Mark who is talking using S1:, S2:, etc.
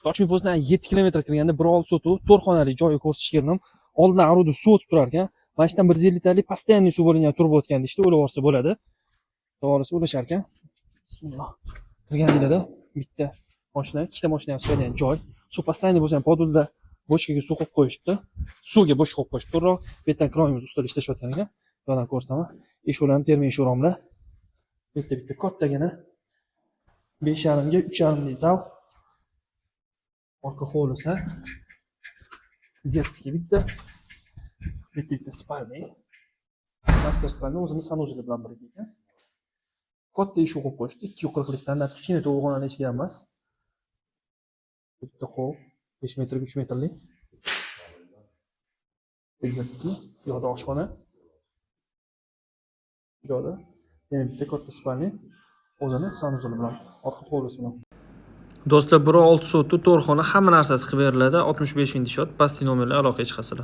S1: Toshkent postdan 7 kilometr kirganda 1.6 sotuv 4 xonali joyga ko'rsatishga kirdim. Oldindan aruda suv o'tib turar ekan. Mana shu yerdan 150 litrlik постоянный suv bo'lingan turba o'tganda ishda o'ylab olsa bo'ladi. To'g'risi o'ylashar ekan. Bismillah. Kirganinglarda bitta mashina, ikkita mashina ham sig'adigan joy. Suv постоянный bo'lsa ham podulda boshqaga suv qo'yib qo'yishdi. Suvga boshqa qo'yib qo'yishdi. To'g'ri, bu yerdan kranimiz ustida ishlashyotgan ekan. Yo'ldan ko'rsataman. Eshiklar ham terma eshiklarlar. Bitta kattagina 5,5 ga 3,5 lik zal. Orqa hovlisi. Детский bitta spalni. Master spalni o'zimiz sanuzli bilan birga ekan. Katta eshik qo'yib qo'yishdi. 240 lik standart kichkina to'g'onali eshik emas. Bitta hol 5 metrga 3 metrlik. Детский, yo'da oshxona. Yo'da yana bitta katta spalni. O'zini sanuzli bilan, orqa hovlisi bilan. Do'stlar, 1.6 soatda to'rxona hamma narsasi qilib beriladi. 65 ming shot, pastki nomerlar aloqaga chiqasizlar.